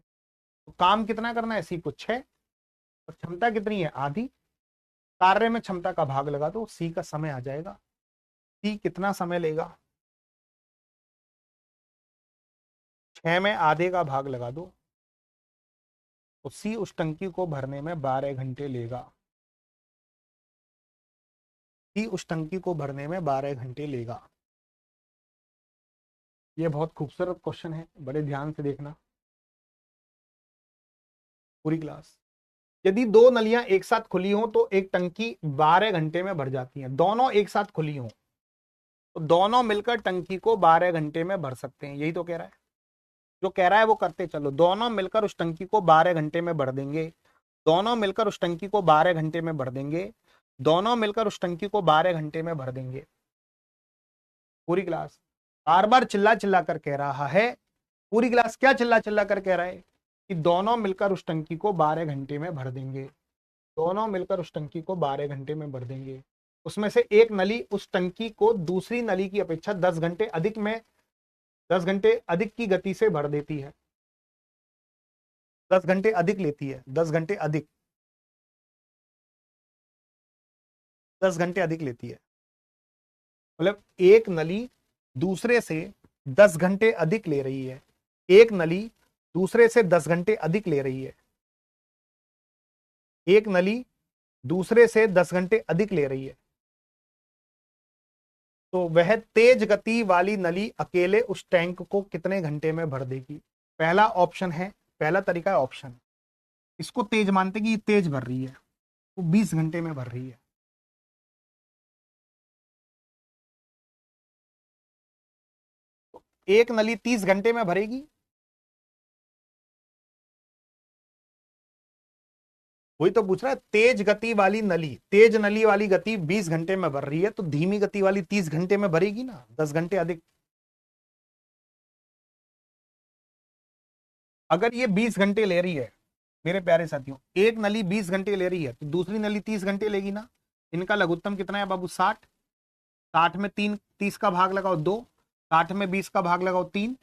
तो काम कितना करना है, सी को 6, और क्षमता कितनी है, आधी। कार्य में क्षमता का भाग लगा दो, सी का समय आ जाएगा। सी कितना समय लेगा, 6 में आधे का भाग लगा दो, तो सी उस टंकी को भरने में 12 घंटे लेगा। सी उस टंकी को भरने में 12 घंटे लेगा। ये बहुत खूबसूरत क्वेश्चन है, बड़े ध्यान से देखना पूरी क्लास। यदि दो नलियां एक साथ खुली हों तो एक टंकी 12 घंटे में भर जाती है, दोनों एक साथ खुली हों तो दोनों मिलकर टंकी को 12 घंटे में भर सकते हैं, यही तो कह रहा है। जो कह रहा है वो करते चलो, दोनों मिलकर उस टंकी को 12 घंटे में भर देंगे, दोनों मिलकर उस टंकी को 12 घंटे में भर देंगे, दोनों मिलकर उस टंकी को 12 घंटे में भर देंगे। पूरी क्लास बार बार चिल्ला चिल्ला कर कह रहा है, पूरी क्लास क्या चिल्ला चिल्ला कर कह रहा है, कि दोनों मिलकर उस टंकी को 12 घंटे में भर देंगे, दोनों मिलकर उस टंकी को 12 घंटे में भर देंगे। उसमें से एक नली उस टंकी को दूसरी नली की अपेक्षा 10 घंटे अधिक की गति से भर देती है, 10 घंटे अधिक लेती है, 10 घंटे अधिक, 10 घंटे अधिक लेती है, मतलब एक नली दूसरे से 10 घंटे अधिक ले रही है, एक नली दूसरे से 10 घंटे अधिक ले रही है, एक नली दूसरे से 10 घंटे अधिक ले रही है, तो वह तेज गति वाली नली अकेले उस टैंक को कितने घंटे में भर देगी। पहला ऑप्शन है, पहला तरीका है ऑप्शन, इसको तेज मानते कि ये तेज भर रही है, वो 20 घंटे में भर रही है। तो एक नली 30 घंटे में भरेगी, वही तो पूछ रहा है, तेज गति वाली नली, तेज नली वाली गति 20 घंटे में भर रही है, तो धीमी गति वाली 30 घंटे में भरेगी ना, 10 घंटे अधिक। अगर ये 20 घंटे ले रही है मेरे प्यारे साथियों, एक नली 20 घंटे ले रही है, तो दूसरी नली 30 घंटे लेगी ना। इनका लघुत्तम कितना है बाबू, 60, 60 में 30 का भाग लगाओ 2, 60 में 20 का भाग लगाओ 3,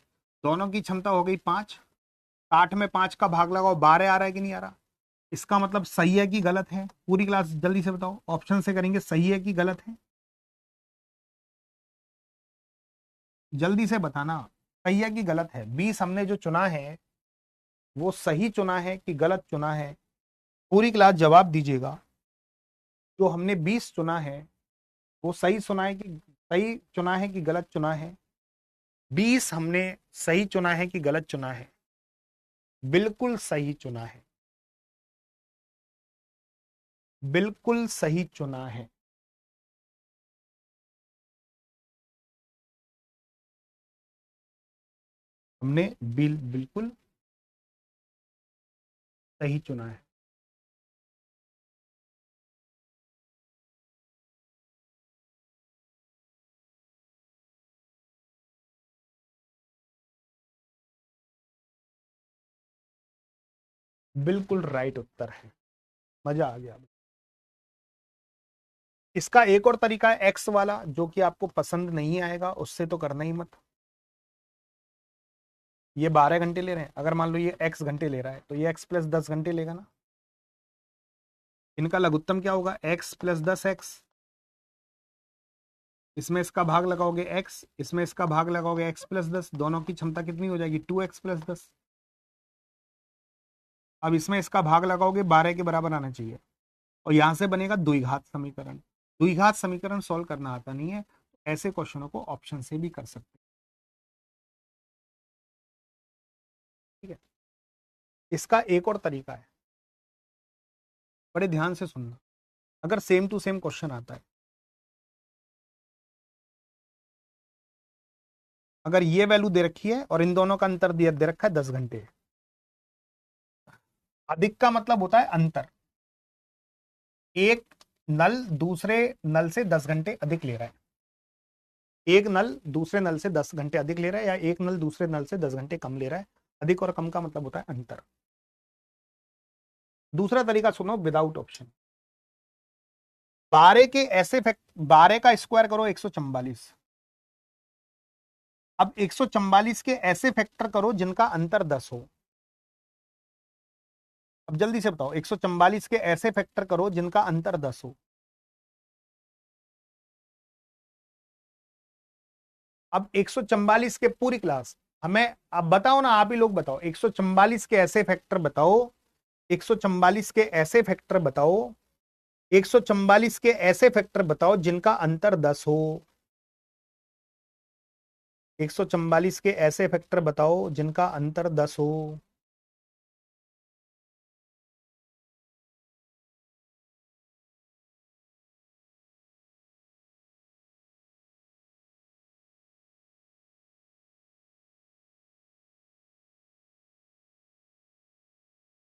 दोनों की क्षमता हो गई 5, 60 में 5 का भाग लगाओ 12 आ रहा है कि नहीं आ रहा। इसका मतलब सही है कि गलत है, पूरी क्लास जल्दी से बताओ, ऑप्शन से करेंगे, सही है कि गलत है, जल्दी से बताना, सही है कि गलत है। 20 हमने जो चुना है वो सही चुना है कि गलत चुना है, पूरी क्लास जवाब दीजिएगा। जो हमने 20 चुना है वो सही सुना है कि, सही चुना है कि गलत चुना है, 20 हमने सही चुना है कि गलत चुना है, बिल्कुल सही चुना है, बिल्कुल सही चुना है। हमने बिल्कुल सही चुना है। बिल्कुल राइट उत्तर है। मजा आ गया। इसका एक और तरीका है एक्स वाला, जो कि आपको पसंद नहीं आएगा, उससे तो करना ही मत। ये 12 घंटे ले रहे हैं, अगर मान लो ये एक्स घंटे ले रहा है तो ये एक्स प्लस 10 घंटे लेगा ना। इनका लघुत्तम क्या होगा, एक्स प्लस 10x। इसमें इसका भाग लगाओगे x, इसमें इसका भाग लगाओगे x प्लस 10, दोनों की क्षमता कितनी हो जाएगी, 2x प्लस 10। अब इसमें इसका भाग लगाओगे, 12 के बराबर आना चाहिए, और यहां से बनेगा द्विघात समीकरण। द्विघात समीकरण सॉल्व करना आता नहीं है, ऐसे क्वेश्चनों को ऑप्शन से भी कर सकते हैं। ठीक है, इसका एक और तरीका है, बड़े ध्यान से सुनना। अगर सेम टू सेम क्वेश्चन आता है, अगर ये वैल्यू दे रखी है और इन दोनों का अंतर दे रखा है 10 घंटे, अधिक का मतलब होता है अंतर। एक नल दूसरे नल से 10 घंटे अधिक ले रहा है, एक नल दूसरे नल से 10 घंटे अधिक ले रहा है, या एक नल दूसरे नल से 10 घंटे कम ले रहा है। अधिक और कम का मतलब होता है अंतर। दूसरा तरीका सुनो, विदाउट ऑप्शन। 12 के ऐसे फैक्ट, 12 का स्क्वायर करो 144। अब 144 के ऐसे फैक्टर करो जिनका अंतर 10 हो। अब जल्दी से बताओ, 144 के ऐसे फैक्टर करो जिनका अंतर 10 हो। अब 144 के पूरी क्लास हमें, अब बताओ ना, आप ही लोग बताओ, 144 के ऐसे फैक्टर बताओ, 144 के ऐसे फैक्टर बताओ, 144 के ऐसे फैक्टर बताओ जिनका अंतर 10 हो। 144 के ऐसे फैक्टर बताओ जिनका अंतर 10 हो।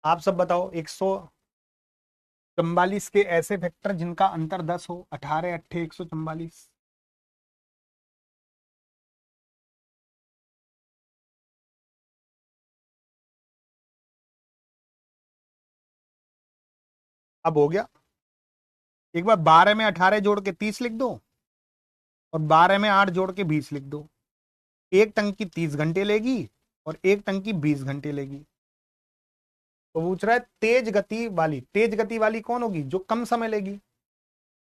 आप सब बताओ, 144 के ऐसे फैक्टर जिनका अंतर 10 हो। 18 अट्ठे 144। अब हो गया। एक बार 12 में 18 जोड़ के 30 लिख दो, और 12 में 8 जोड़ के 20 लिख दो। एक टंकी 30 घंटे लेगी और एक टंकी 20 घंटे लेगी। तो पूछ रहा है तेज गति वाली, तेज गति वाली कौन होगी, जो कम समय लेगी।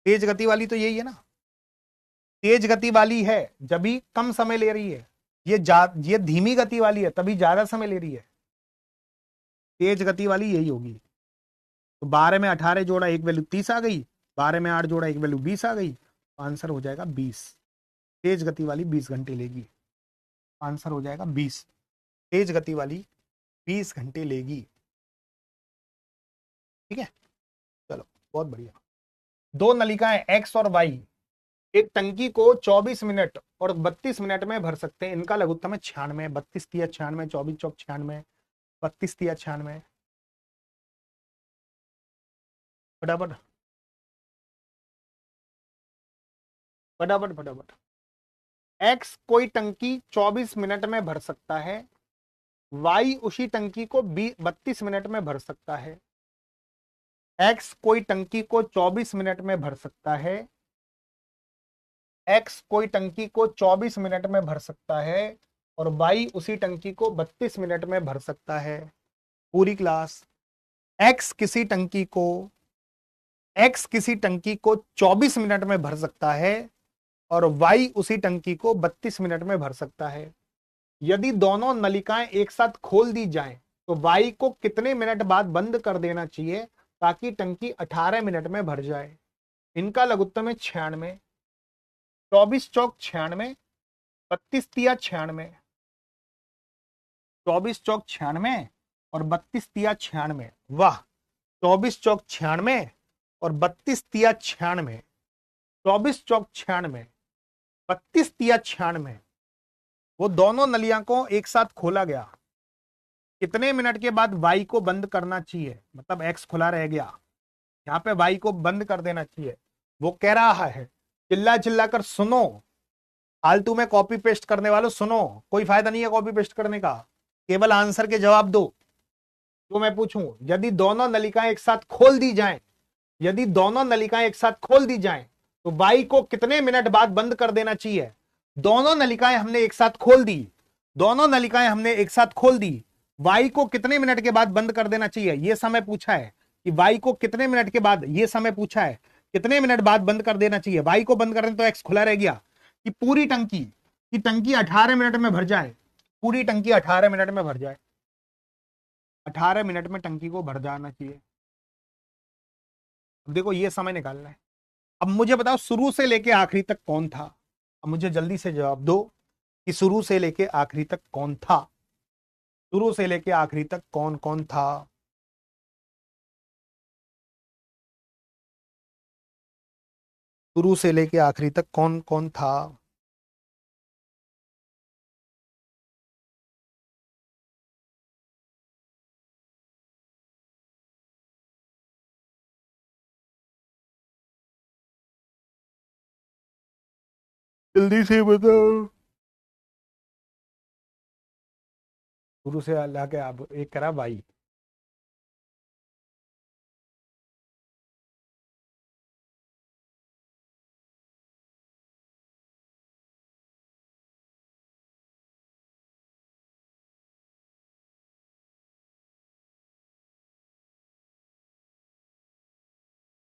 तेज गति वाली तो यही है ना, तेज गति वाली है जब भी कम समय ले रही है। ये धीमी गति वाली है तभी ज्यादा समय ले रही है। तेज गति वाली यही होगी। तो 12 में 18 जोड़ा एक वैल्यू 30 आ गई, 12 में 8 जोड़ा एक वैल्यू 20 आ गई, तो आंसर हो जाएगा 20। तेज गति वाली 20 घंटे लेगी, आंसर हो जाएगा 20। तेज गति वाली 20 घंटे लेगी। ठीक है, चलो बहुत बढ़िया। दो नलिकाएं एक्स और वाई एक टंकी को 24 मिनट और 32 मिनट में भर सकते हैं। इनका लघुत्तम है 96। 32 तिया 96, 24 चौक 96, 32 तिया 96। फटाफट फटाफट फटाफट। एक्स कोई टंकी 24 मिनट में भर सकता है, वाई उसी टंकी को 32 मिनट में भर सकता है। एक्स कोई टंकी को 24 मिनट में भर सकता है, एक्स कोई टंकी को 24 मिनट में भर सकता है, और वाई उसी टंकी को 32 मिनट में भर सकता है। पूरी क्लास, एक्स किसी टंकी को, एक्स किसी टंकी को 24 मिनट में भर सकता है और वाई उसी टंकी को 32 मिनट में भर सकता है। यदि दोनों नलिकाएं एक साथ खोल दी जाएं तो वाई को कितने मिनट बाद बंद कर देना चाहिए ताकि टंकी 18 मिनट में भर जाए। इनका लघुत्तम है 96। 24 चौक 96, 32 तिया 96, 24 चौक 96 और 32 तिया 96। वाह, 24 चौक 96 और 32 तिया 96, 24 चौक 96, 32 तिया 96। वो दोनों नलियां को एक साथ खोला गया, कितने मिनट के बाद वाई को बंद करना चाहिए, मतलब एक्स खुला रह गया, यहाँ पे वाई को बंद कर देना चाहिए। वो कह रहा है, चिल्ला चिल्ला कर सुनो, फालतू में कॉपी पेस्ट करने वालों सुनो, कोई फायदा नहीं है कॉपी पेस्ट करने का, केवल आंसर के जवाब दो। तो मैं पूछूं, यदि दोनों नलिकाएं एक साथ खोल दी जाएं, यदि दोनों नलिकाएं एक साथ खोल दी जाएं तो वाई को कितने मिनट बाद बंद कर देना चाहिए? दोनों नलिकाएं हमने एक साथ खोल दी, दोनों नलिकाएं हमने एक साथ खोल दी, वाई को कितने मिनट के बाद बंद कर देना चाहिए? यह समय पूछा है कि वाई को कितने मिनट के बाद, यह समय पूछा है कितने मिनट बाद बंद कर देना चाहिए। वाई को बंद करने तो एक्स खुला रह गया कि पूरी टंकी की टंकी 18 मिनट में भर जाए, पूरी टंकी 18 मिनट में भर जाए, 18 मिनट में टंकी को भर जाना चाहिए। अब देखो ये समय निकालना है। अब मुझे बताओ शुरू से लेके आखिरी तक कौन था? अब मुझे जल्दी से जवाब दो कि शुरू से लेके आखिरी तक कौन था, शुरू से लेके आखिरी तक कौन कौन था? शुरू से लेके आखिरी तक कौन कौन था? जल्दी से बताओ। शुरू से लाके आप एक करा भाई।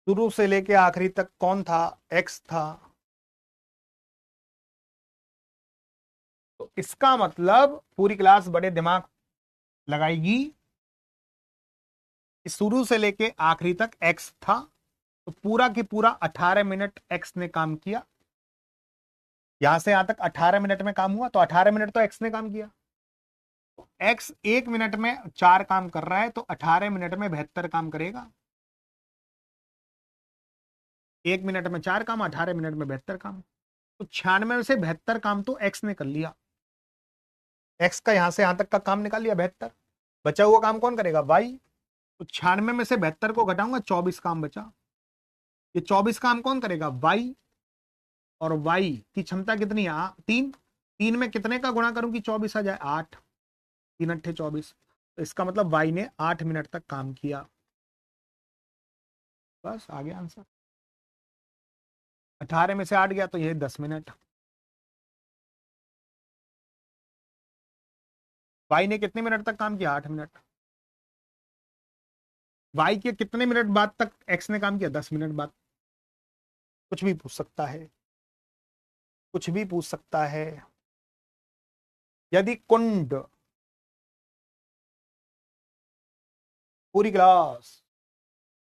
शुरू से लेके आखिरी तक कौन था? एक्स था। तो इसका मतलब पूरी क्लास बड़े दिमाग लगाएगी कि शुरू से लेके आखिरी तक एक्स था, तो पूरा की पूरा 18 मिनट एक्स ने काम किया। यहां से यहां तक 18 मिनट में काम हुआ, तो 18 मिनट तो एक्स ने काम किया। एक्स एक मिनट में 4 काम कर रहा है, तो 18 मिनट में 72 काम करेगा। एक मिनट में 4 काम, 18 मिनट में 72 काम। तो 96 में से 72 काम तो एक्स ने कर लिया। एक्स का यहां से यहां तक का काम निकाल लिया 72। बचा हुआ काम कौन करेगा? वाई। तो 96 में से 72 को घटाऊंगा, 24 काम बचा। ये 24 काम कौन करेगा? वाई। और वाई की क्षमता कितनी है? 3। 3 में कितने का गुणा करूं कि 24 आ जाए? 8। 3 अट्ठे 24। तो इसका मतलब वाई ने 8 मिनट तक काम किया। बस आ गया आंसर। 18 में से 8 गया तो ये 10 मिनट। वाई ने कितने मिनट तक काम किया? 8 मिनट। वाई के कितने मिनट बाद तक एक्स ने काम किया? 10 मिनट बाद। कुछ भी पूछ सकता है, कुछ भी पूछ सकता है। यदि कुंड, पूरी क्लास,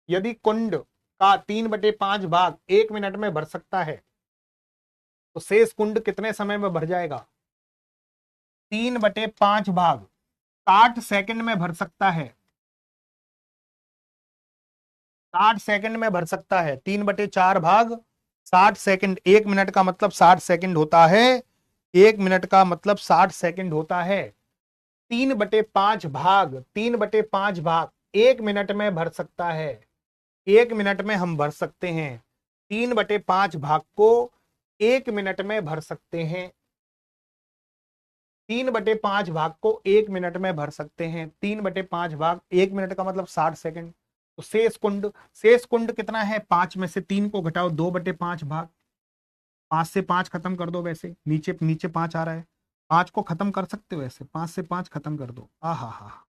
यदि कुंड का 3/5 भाग 1 मिनट में भर सकता है, तो शेष कुंड कितने समय में भर जाएगा? 3/5 भाग 60 सेकंड में भर सकता है। 60 सेकंड में भर सकता है। 3/4 भाग 60 सेकंड। 1 मिनट का मतलब 60 सेकंड होता है। 1 मिनट का मतलब 60 सेकंड होता है। 3/5 भाग, 3/5 भाग 1 मिनट में भर सकता है। 1 मिनट में हम भर सकते हैं। 3/5 भाग को 1 मिनट में भर सकते हैं। 3/5 भाग को 1 मिनट में भर सकते हैं। 3/5 भाग 1 मिनट का मतलब 60 सेकंड। तो शेष कुंड, शेष कुंड कितना है? 5 में से 3 को घटाओ, 2/5 भाग। 5 से 5 खत्म कर दो, वैसे नीचे नीचे 5 आ रहा है, 5 को खत्म कर सकते हो ऐसे, 5 से 5 खत्म कर दो। हा।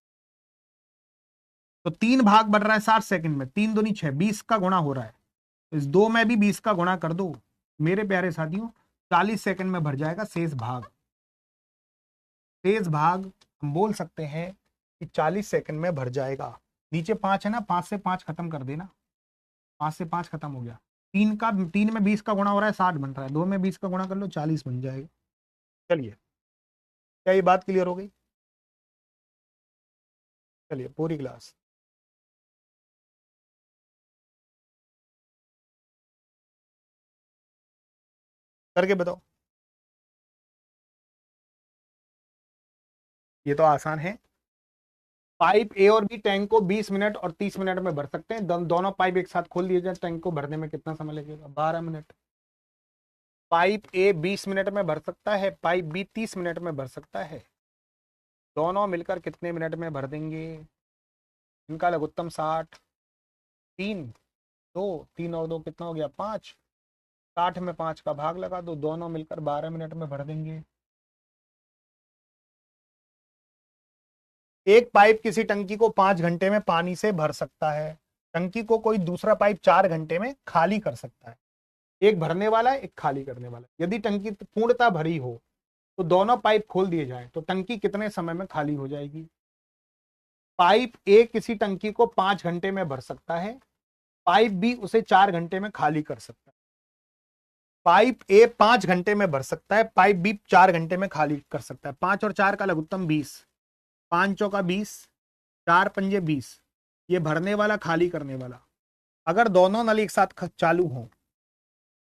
तो 3 भाग बढ़ रहा है 60 सेकंड में, 3 दूनी 6, 20 का गुणा हो रहा है। तो इस 2 में भी 20 का गुणा कर दो मेरे प्यारे साथियों, 40 सेकंड में भर जाएगा शेष भाग। शेष भाग हम बोल सकते हैं कि 40 सेकंड में भर जाएगा। नीचे 5 है ना, 5 से 5 खत्म कर देना, 5 से 5 खत्म हो गया। 3 में 20 का गुणा हो रहा है, 60 बन रहा है, 2 में 20 का गुणा कर लो, 40 बन जाएगा। चलिए, क्या ये बात क्लियर हो गई? चलिए पूरी क्लास करके बताओ। ये तो आसान है। पाइप ए और बी टैंक को 20 मिनट और 30 मिनट में भर सकते हैं। दोनों पाइप एक साथ खोल दिए जाए, टैंक को भरने में कितना समय लगेगा? 12 मिनट। पाइप ए 20 मिनट में भर सकता है, पाइप बी 30 मिनट में भर सकता है। दोनों मिलकर कितने मिनट में भर देंगे? इनका लघुत्तम 60, 3, 2, 3 और 2 कितना हो गया 5, 60 में 5 का भाग लगा दो, दोनों मिलकर 12 मिनट में भर देंगे। एक पाइप किसी टंकी को 5 घंटे में पानी से भर सकता है, टंकी को कोई दूसरा पाइप 4 घंटे में खाली कर सकता है। एक भरने वाला है, एक खाली करने वाला है। यदि टंकी पूर्णतः भरी हो तो दोनों पाइप खोल दिए जाएं तो टंकी कितने समय में खाली हो जाएगी? पाइप ए किसी टंकी को 5 घंटे में भर सकता है, पाइप बी उसे 4 घंटे में खाली कर सकता है। पाइप ए 5 घंटे में भर सकता है, पाइप बी 4 घंटे में खाली कर सकता है। 5 और 4 का लघुत्तम 20, 5 चौका 20, 4 पंजे 20। ये भरने वाला खाली करने वाला। अगर दोनों नल एक साथ चालू हो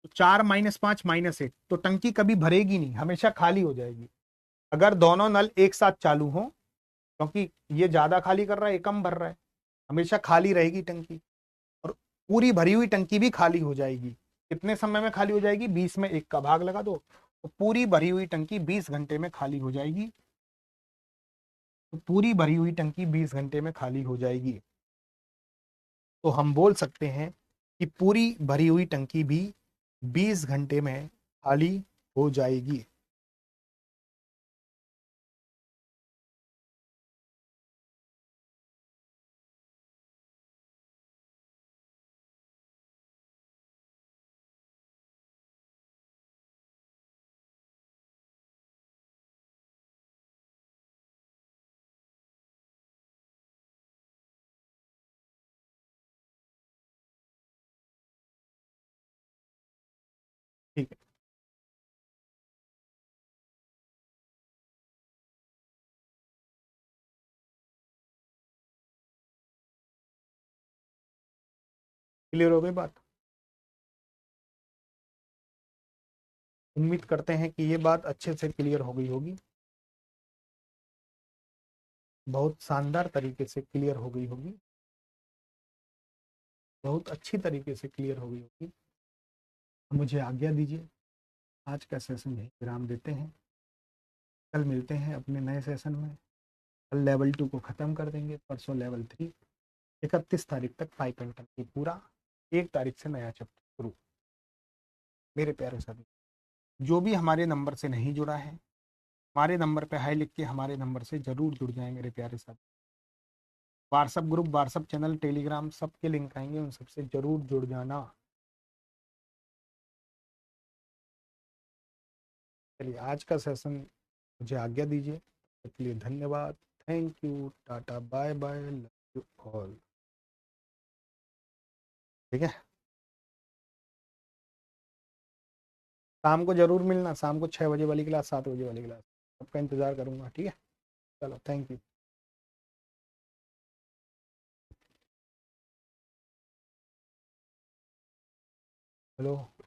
तो 4 - 5 -1, तो टंकी कभी भरेगी नहीं, हमेशा खाली हो जाएगी। अगर दोनों नल एक साथ चालू हो, क्योंकि ये ज्यादा खाली कर रहा है, ये कम भर रहा है, हमेशा खाली रहेगी टंकी। और पूरी भरी हुई टंकी भी खाली हो जाएगी। कितने समय में खाली हो जाएगी? 20 में 1 का भाग लगा दो, तो पूरी भरी हुई टंकी 20 घंटे में खाली हो जाएगी। तो पूरी भरी हुई टंकी 20 घंटे में खाली हो जाएगी। तो हम बोल सकते हैं कि पूरी भरी हुई टंकी भी 20 घंटे में खाली हो जाएगी। ठीक है, क्लियर हो गई बात? उम्मीद करते हैं कि ये बात अच्छे से क्लियर हो गई होगी, बहुत शानदार तरीके से क्लियर हो गई होगी, बहुत अच्छी तरीके से क्लियर हो गई होगी। मुझे आज्ञा दीजिए, आज का सेशन यहीं विराम देते हैं। कल मिलते हैं अपने नए सेशन में। कल लेवल 2 को ख़त्म कर देंगे, परसों लेवल 3। 31 तारीख तक पाइप एंड टंकी पूरा, 1 तारीख से नया चैप्टर शुरू। मेरे प्यारे साथी, जो भी हमारे नंबर से नहीं जुड़ा है, हमारे नंबर पे हाई लिख के हमारे नंबर से जरूर जुड़ जाए मेरे प्यारे साथी। WhatsApp group, WhatsApp channel, Telegram, सबके लिंक आएंगे, उन सबसे जरूर जुड़ जाना। चलिए, आज का सेशन मुझे आज्ञा दीजिए, इसके लिए धन्यवाद। Thank you, tata, bye bye, love you all. ठीक है, शाम को जरूर मिलना, शाम को 6 बजे वाली क्लास, 7 बजे वाली क्लास, सबका इंतजार करूंगा। ठीक है, चलो, थैंक यू। हेलो।